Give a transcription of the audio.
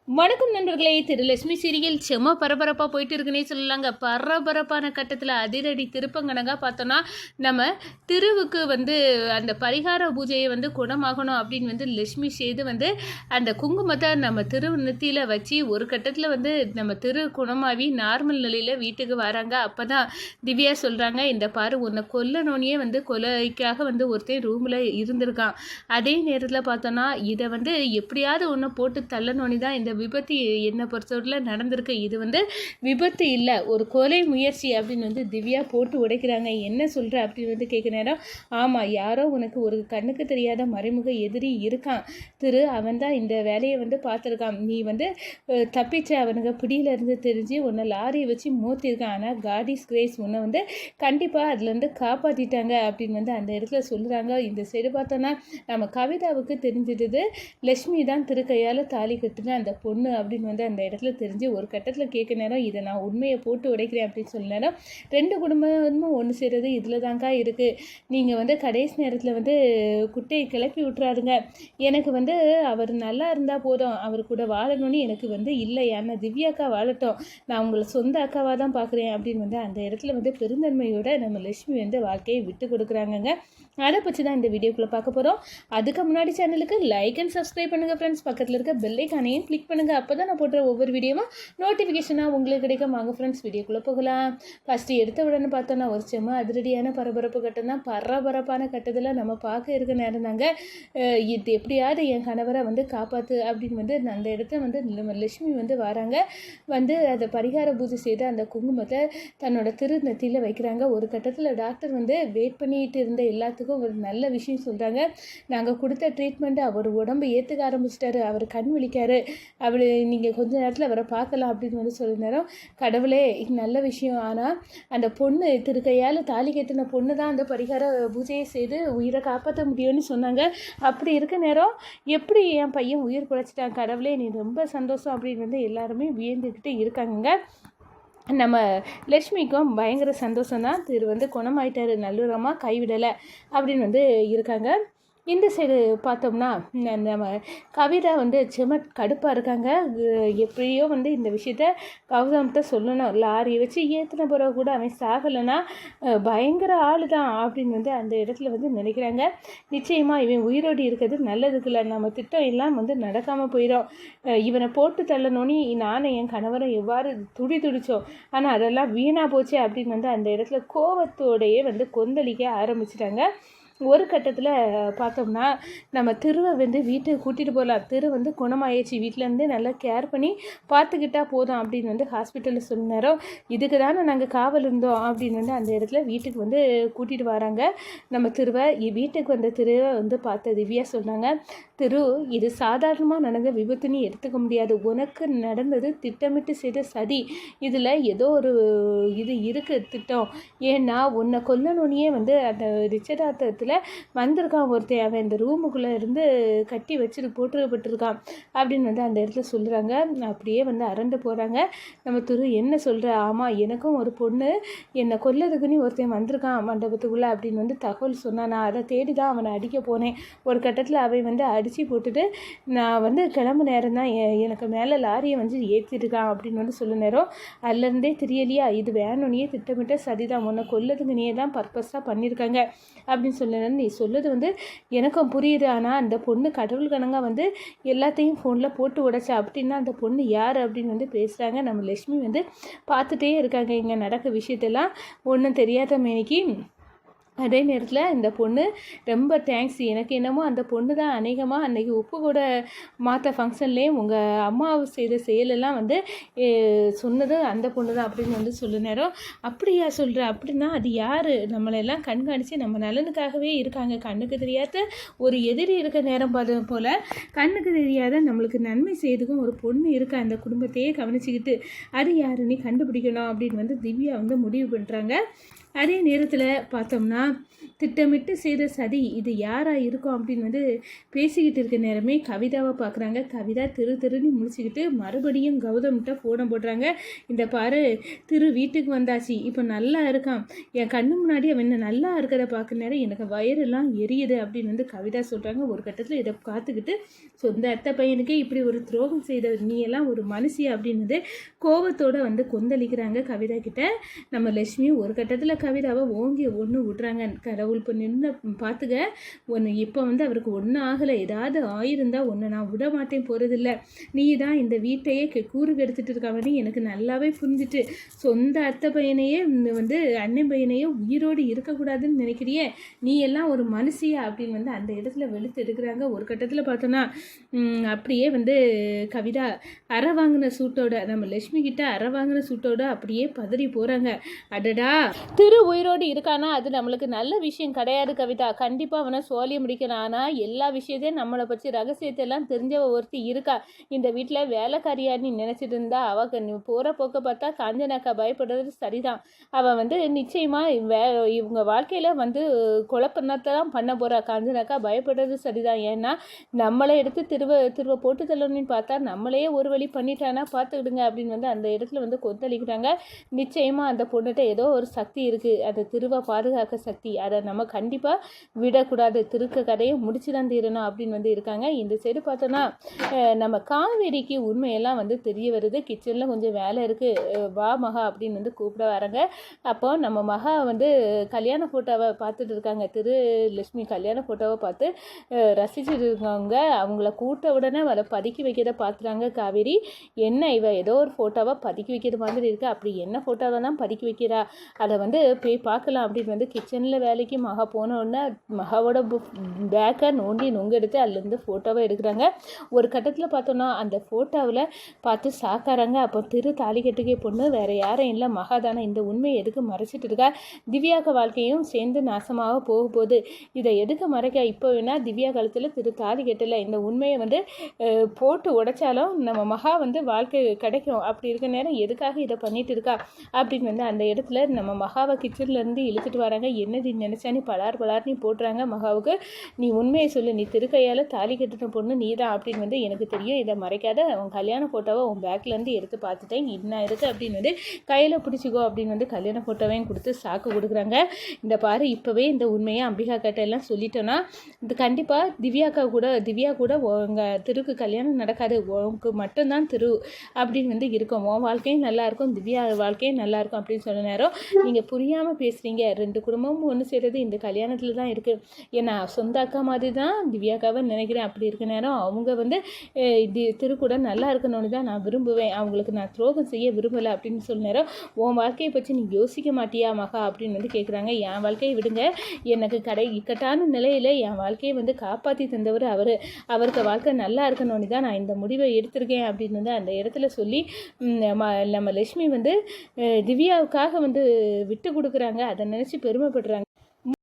வணக்கம் நண்பர்களே. லட்சுமி சீரியல் செம்ம பரபரப்பாக போயிட்டு இருக்குன்னே சொல்லலாங்க. பரபரப்பான கட்டத்தில் அதிரடி திருப்பங்கணங்க பார்த்தோன்னா, நம்ம திருவுக்கு அந்த பரிகார பூஜையை குணமாகணும் அப்படின்னு லட்சுமி செய்து அந்த குங்குமத்தை நம்ம திரு நெத்தியில் வச்சு ஒரு கட்டத்தில் நம்ம திரு குணமாகி நார்மல் நிலையில் வீட்டுக்கு வராங்க. அப்போ தான் திவ்யா சொல்கிறாங்க, இந்த பாரு உன்னை கொல்லணுன்னே கொலைக்காக ஒருத்தன் ரூமில் இருந்திருக்கான். அதே நேரத்தில் பார்த்தோன்னா இதை எப்படியாவது ஒன்று போட்டு தள்ளணுன்னு தான் இந்த விபத்து என்னை பொறுத்தவரையில் நடந்திருக்கு. இது விபத்து இல்லை, ஒரு கொலை முயற்சி அப்படின்னு திவ்யா போட்டு உடைக்கிறாங்க. என்ன சொல்கிற அப்படின்னு கேட்க நேரம், ஆமாம், யாரோ உனக்கு ஒரு கண்ணுக்கு தெரியாத மறைமுக எதிரி இருக்கான் திரு, அவன் தான் இந்த வேலையை பார்த்துருக்கான். நீ தப்பிச்ச அவனுக்கு பிடியிலேருந்து தெரிஞ்சு உன்னை லாரியை வச்சு மோத்திருக்கான். ஆனால் காடிஸ் கிரேஸ் உன்னை கண்டிப்பாக அதுலேருந்து காப்பாற்றிட்டாங்க அப்படின்னு அந்த இடத்துல சொல்கிறாங்க. இந்த சைடு பார்த்தோன்னா நம்ம கவிதாவுக்கு தெரிஞ்சிடுது, லட்சுமி தான் திரு கையால் தாலி கட்டுன அந்த பொண்ணு அப்படின்னு அந்த இடத்துல தெரிஞ்சு ஒரு கட்டத்தில் கேட்க நேரம், இதை நான் உண்மையை போட்டு உடைக்கிறேன் அப்படின்னு சொல்ல நேரம், ரெண்டு குடும்பமும் ஒன்று செய்கிறது இதில் தாங்க்கா இருக்குது. நீங்கள் கடைசி நேரத்தில் குட்டையை கிளப்பி விட்டுறாருங்க. எனக்கு அவர் நல்லா இருந்தால் போதும், அவர் கூட வாழணும்னு எனக்கு இல்லை, ஏன்னா திவ்யாக்கா வாழட்டும், நான் உங்களை சொந்த அக்காவாக தான் பார்க்குறேன் அப்படின்னு அந்த இடத்துல பெருந்தன்மையோட நம்ம லட்சுமி வாழ்க்கையை விட்டு கொடுக்குறாங்கங்க. அதை பற்றி தான் இந்த வீடியோக்குள்ளே பார்க்க போகிறோம். அதுக்கு முன்னாடி சேனலுக்கு லைக் அண்ட் சப்ஸ்கிரைப் பண்ணுங்கள் ஃப்ரெண்ட்ஸ். பக்கத்தில் இருக்க பெல் ஐக்கானையும் கிளிக் பண்ணுங்கள். அப்போ தான் நான் போடுற ஒவ்வொரு வீடியோவும் நோட்டிஃபிகேஷனாக உங்களுக்கு கிடைக்கும். வாங்க ஃப்ரெண்ட்ஸ், வீடியோக்குள்ளே போகலாம். ஃபஸ்ட்டு எடுத்த உடனே பார்த்தோன்னா ஒரு செம்ம அதிரடியான பரபரப்பு கட்டம் தான். பரபரப்பான கட்டத்தில் நம்ம பார்க்க இருக்க நேரம் தாங்க. இது எப்படியாவது என் கணவரை காப்பாற்று அப்படின்னு அந்த இடத்த நம்ம லட்சுமி வராங்க. அதை பரிகார பூஜை செய்து அந்த குங்குமத்தை தன்னோட திரு நெத்தியில் வைக்கிறாங்க. ஒரு கட்டத்தில் டாக்டர் வெயிட் பண்ணிட்டு இருந்த எல்லாத்துக்கும் ஒரு நல்ல விஷயம் சொல்கிறாங்க. நாங்கள் கொடுத்த ட்ரீட்மெண்ட்டு அவர் உடம்பு ஏற்றுக்க ஆரம்பிச்சிட்டாரு, அவர் கண் விழிக்காரு, அவர் நீங்கள் கொஞ்ச நேரத்தில் அவரை பார்க்கலாம் அப்படின்னு சொல்ல நேரம், கடவுளே இது நல்ல விஷயம். ஆனால் அந்த பொண்ணு திருக்கையால் தாலி கட்டின பொண்ணு தான் அந்த பரிகார பூஜையை செய்து உயிரை காப்பாற்ற முடியும்னு சொன்னாங்க. அப்படி இருக்க நேரம் எப்படி என் பையன் உயிர் குழைச்சிட்டான், கடவுளே நீ ரொம்ப சந்தோஷம் அப்படின்னு எல்லாருமே வியந்துக்கிட்டு இருக்காங்க. நம்ம லட்சுமிக்கும் பயங்கர சந்தோஷம்தான், திரு குணமாயிட்டாரு, நல்லுரமாக கைவிடலை அப்படின்னு இருக்காங்க. இந்த சைடு பார்த்தோம்னா நம்ம கவிதா செம கடுப்பாக இருக்காங்க. எப்படியோ இந்த விஷயத்த கௌதம்கிட்ட சொல்லணும், லாரியை வச்சு ஏற்றின பிறகு கூட அவன் சாகலைன்னா பயங்கர ஆள் தான் அப்படின்னு அந்த இடத்துல நினைக்கிறாங்க. நிச்சயமாக இவன் உயிரோடு இருக்கிறது நல்லதுக்குள்ள, நம்ம திட்டம் எல்லாம் நடக்காமல் போயிடும். இவனை போட்டு தள்ளணுன்னு நானும் என் கணவரை எவ்வாறு துடிச்சோம், ஆனால் அதெல்லாம் வீணாக போச்சு அப்படின்னு அந்த இடத்துல கோபத்தோடையே கொந்தளிக்க ஆரம்பிச்சிட்டாங்க. ஒரு கட்டத்தில் பார்த்தோம்னா நம்ம திருவை வீட்டுக்கு கூட்டிகிட்டு போகலாம், திரு குணமாயிடுச்சு, வீட்டிலேருந்து நல்லா கேர் பண்ணி பார்த்துக்கிட்டா போதும் அப்படின்னு ஹாஸ்பிட்டலில் சொன்ன நேரம், இதுக்கு தானே நாங்கள் காவல் இருந்தோம் அப்படின்னு அந்த இடத்துல வீட்டுக்கு கூட்டிகிட்டு வராங்க. நம்ம திருவை வீட்டுக்கு திருவை பார்த்த திவ்யா சொன்னாங்க, திரு இது சாதாரணமாக நடந்த விபத்துன்னு எடுத்துக்க முடியாது, உனக்கு நடந்தது திட்டமிட்டு செய்த சதி, இதில் ஏதோ ஒரு இது இருக்குது திட்டம், ஏன்னா உன்னை கொல்லணுன்னே அந்த நிச்சயதார்த்தத்தில் வந்திருக்கான் ஒருத்தன், அவன் இந்த ரூமுக்குள்ளே இருந்து கட்டி வச்சுட்டு போட்டுருக்கப்பட்டிருக்கான் அப்படின்னு அந்த இடத்துல சொல்கிறாங்க. அப்படியே அரண்டு போகிறாங்க. நம்ம திரு என்ன சொல்கிற, ஆமாம் எனக்கும் ஒரு பொண்ணு என்னை கொல்லதுக்குன்னு ஒருத்தன் வந்திருக்கான் மண்டபத்துக்குள்ளே அப்படின்னு தகவல் சொன்னான். நான் அதை தேடி தான் அவனை அடிக்க போனேன். ஒரு கட்டத்தில் அவன் அடித்து போட்டுட்டு நான் கிளம்பு நேரம் தான் எனக்கு மேலே லாரியை ஏற்றிருக்கான் அப்படின்னு சொல்ல நேரம், அதுலேருந்தே தெரியலையா இது வேணும்னே திட்டமிட்ட சரிதான், உன்னை கொல்லதுக்குன்னே தான் பர்பஸாக பண்ணியிருக்காங்க அப்படின்னு சொல்ல, நீ சொல்லுது எனக்கும் புரியுது, ஆனால் அந்த பொண்ணு கடவுள் கணங்க எல்லாத்தையும் ஃபோனில் போட்டு உடைச்சா அப்படின்னா அந்த பொண்ணு யார் அப்படின்னு பேசுகிறாங்க. நம்ம லட்சுமி பார்த்துட்டே இருக்காங்க இங்கே நடக்க விஷயத்தெல்லாம் ஒன்றும் தெரியாத மேனிக்கு. அதே நேரத்தில் இந்த பொண்ணு ரொம்ப தேங்க்ஸ், எனக்கு என்னமோ அந்த பொண்ணு தான் அநேகமாக அன்றைக்கி உப்பு கூட மாற்ற ஃபங்க்ஷன்லேயும் உங்கள் அம்மாவை செய்த செயலெல்லாம் சொன்னது அந்த பொண்ணு தான் அப்படின்னு சொல்ல நேரம், அப்படியா சொல்கிற, அப்படின்னா அது யார், நம்மளெல்லாம் கண்காணித்து நம்ம நலனுக்காகவே இருக்காங்க, கண்ணுக்கு தெரியாத ஒரு எதிரி இருக்க நேரம் போல் கண்ணுக்கு தெரியாத நம்மளுக்கு நன்மை செய்யறதுக்கும் ஒரு பொண்ணு இருக்கா, அந்த குடும்பத்தையே கவனிச்சிக்கிட்டு அது யாருன்னு கண்டுபிடிக்கணும் அப்படின்னு திவ்யா முடிவு பண்ணுறாங்க. அதே நேரத்தில் பார்த்தோம்னா திட்டமிட்டு செய்த சதி இது யாராக இருக்கும் அப்படின்னு வந்து பேசிக்கிட்டு இருக்க நேரமே கவிதாவை பார்க்குறாங்க. கவிதா திருன்னு முழிச்சுக்கிட்டு மறுபடியும் கௌதம்கிட்ட ஃபோனை போடுறாங்க. இந்த பாரு, வீட்டுக்கு வந்தாச்சு, இப்போ நல்லா இருக்கான், என் கண்ணு முன்னாடி அவன் நல்லா இருக்கிறத பார்க்க நேரம் எனக்கு வயிறெல்லாம் எரியுது அப்படின்னு வந்து கவிதா சொல்கிறாங்க. ஒரு கட்டத்தில் இதை காத்துக்கிட்டு சொந்த அத்தை பையனுக்கே இப்படி ஒரு துரோகம் செய்த நீ எல்லாம் ஒரு மனுஷி அப்படின்னது கோபத்தோடு வந்து கொந்தளிக்கிறாங்க கவிதா கிட்ட. நம்ம லட்சுமி ஒரு கட்டத்தில் கவிதாவை ஓங்கி ஒன்று விட்றாங்க. கடவுள் இப்போ நின்று பார்த்துக்க, ஒன்று இப்போ வந்து அவருக்கு ஒன்றும் ஆகலை, ஏதாவது ஆயிருந்தா ஒன்று நான் விட மாட்டேன் போகிறதில்ல, நீ தான் இந்த வீட்டையே கூறு கெடுத்துட்டு இருக்காங்கன்னு எனக்கு நல்லாவே புரிஞ்சுட்டு, சொந்த அத்தை பையனையே வந்து அண்ணன் பையனையே உயிரோடு இருக்கக்கூடாதுன்னு நினைக்கிறியே, நீ எல்லாம் ஒரு மனுஷியா அப்படின்னு வந்து அந்த இடத்துல வெளுத்து எடுக்கிறாங்க. ஒரு கட்டத்தில் பார்த்தோன்னா அப்படியே வந்து கவிதா அரை வாங்கின சூட்டோட, நம்ம லட்சுமி கிட்ட அரை வாங்கின சூட்டோட அப்படியே பதறி போகிறாங்க. அடடா, உயிரோடு இருக்கானா அது நம்மளுக்கு நல்ல விஷயம் கிடையாது கவிதா, கண்டிப்பாக அவனை சோழிய முடிக்கணும். ஆனால் எல்லா விஷயத்தையும் நம்மளை பற்றி ரகசியத்தை எல்லாம் தெரிஞ்சவ ஒருத்தி இருக்கா இந்த வீட்டில் வேலைக்காரியான்னு நினச்சிட்டு இருந்தா. அவள் போகிற போக்க பார்த்தா காஞ்சனாக்கா பயப்படுறது சரிதான். அவள் வந்து நிச்சயமாக இவங்க வாழ்க்கையில் வந்து குழப்பத்தை தான் பண்ண போகிறா. காஞ்சனாக்கா பயப்படுறது சரிதான். ஏன்னா நம்மளை எடுத்து திருவ போட்டு தள்ளணும்னு பார்த்தா நம்மளையே ஒரு வழி பண்ணிட்டானா பார்த்துக்கிடுங்க அப்படின்னு வந்து அந்த இடத்துல வந்து கொந்தளிக்கிறாங்க. நிச்சயமாக அந்த பொண்ணுகிட்ட ஏதோ ஒரு சக்தி இருக்குது, அந்த திருவை பாதுகாக்க சக்தி, அதை நம்ம கண்டிப்பாக விடக்கூடாது, திருக்க கதையை முடிச்சு தான் தீரணும் அப்படின்னு வந்து இருக்காங்க. இந்த சைடு பார்த்தோன்னா நம்ம காவேரிக்கு உண்மையெல்லாம் வந்து தெரிய வருது. கிச்சனில் கொஞ்சம் வேலை இருக்குது, வா மகா அப்படின்னு வந்து கூப்பிட வராங்க. அப்போ நம்ம மகா வந்து கல்யாண ஃபோட்டோவை பார்த்துட்டு இருக்காங்க. லட்சுமி கல்யாண ஃபோட்டோவை பார்த்து ரசிச்சுட்டு இருக்காங்க. அவங்கள கூட்ட உடனே வர பதுக்கி வைக்கிறத பார்த்துறாங்க காவேரி. என்ன இவ ஏதோ ஒரு ஃபோட்டோவை பதுக்கி வைக்கிற மாதிரி இருக்குது, அப்படி என்ன ஃபோட்டோவை தான் பதுக்கி வைக்கிறா, அதை வந்து போய் பார்க்கலாம் அப்படின்னு வந்து கிச்சனில் வேலைக்கு மகா போனோடனே மகாவோட பேக்கை நோண்டி நொங்கெடுத்து அதுலேருந்து ஃபோட்டோவை எடுக்கிறாங்க. ஒரு கட்டத்தில் பார்த்தோன்னா அந்த ஃபோட்டோவில் பார்த்து சாக்காராங்க. அப்போ தாலி கட்டுக்கே பொண்ணு வேறு யாரும் இல்லை, மகா தானே, இந்த உண்மையை எதுக்கு மறைச்சிட்டு இருக்கா, திவ்யாக்க வாழ்க்கையும் சேர்ந்து நாசமாக போக போகுது, இதை எதுக்கு மறைக்க, இப்போ வேணால் திவ்யா காலத்தில் தாலி கட்டலை, இந்த உண்மையை வந்து போட்டு உடைச்சாலும் நம்ம மகா வந்து வாழ்க்கை கிடைக்கும், அப்படி இருக்க நேரம் எதுக்காக இதை பண்ணிட்டு இருக்கா அப்படின்னு வந்து அந்த இடத்துல நம்ம மகாவை கிச்சன்லேருந்து இழுத்துட்டு வராங்க. என்னது நினச்சா நீ பலார்னு போட்டுறாங்க மகாவுக்கு. நீ உண்மையை சொல்லு, நீ திருக்கையால் தாலி கட்டின பொண்ணு நீ தான் அப்படின்னு வந்து எனக்கு தெரியும், இதை மறைக்காத, உன் கல்யாண ஃபோட்டோவை உன் பேக்லேருந்து எடுத்து பார்த்துட்டேன், இன்னும் இருக்குது அப்படின்னு வந்து கையில் பிடிச்சிக்கோ அப்படின்னு வந்து கல்யாண ஃபோட்டோவையும் கொடுத்து சாக்கு கொடுக்குறாங்க. இந்த பாரு, இப்போவே இந்த உண்மையை அம்பிகா கிட்ட எல்லாம் சொல்லிட்டோன்னா இது கண்டிப்பாக திவ்யா கூட உங்கள் திருக்கு கல்யாணம் நடக்காது, உனக்கு மட்டும்தான் அப்படின்னு வந்து இருக்கும், உன் வாழ்க்கையும் நல்லாயிருக்கும், திவ்யா வாழ்க்கையும் நல்லாயிருக்கும் அப்படின்னு சொன்ன நேரம் நீங்கள் புரியாமல் பேசுகிறீங்க, ரெண்டு குடும்பமும் ஒன்று செய்கிறது இந்த கல்யாணத்தில் தான் இருக்குது, ஏன்னா சொந்த அக்கா மாதிரி தான் திவ்யாக்காவை நினைக்கிறேன், அப்படி இருக்க நேரம் அவங்க வந்து கூட நல்லா இருக்கணும்னு தான் நான் விரும்புவேன், அவங்களுக்கு நான் துரோகம் செய்ய விரும்பலை அப்படின்னு சொன்ன நேரம் உன் வாழ்க்கையை பற்றி நீ யோசிக்க மாட்டியா மகா அப்படின்னு வந்து கேட்குறாங்க. என் வாழ்க்கையை விடுங்க, எனக்கு இக்கட்டான நிலையில் என் வாழ்க்கையை வந்து காப்பாற்றி தந்தவர் அவருக்கு வாழ்க்கை நல்லா இருக்கணும்னு தான் நான் இந்த முடிவை எடுத்திருக்கேன் அப்படின்னு வந்து அந்த இடத்துல சொல்லி நம்ம லட்சுமி வந்து திவ்யாவுக்காக வந்து விட்டு கொடுக்குறாங்க. அதை நினச்சி பெருமைப்படுறாங்க.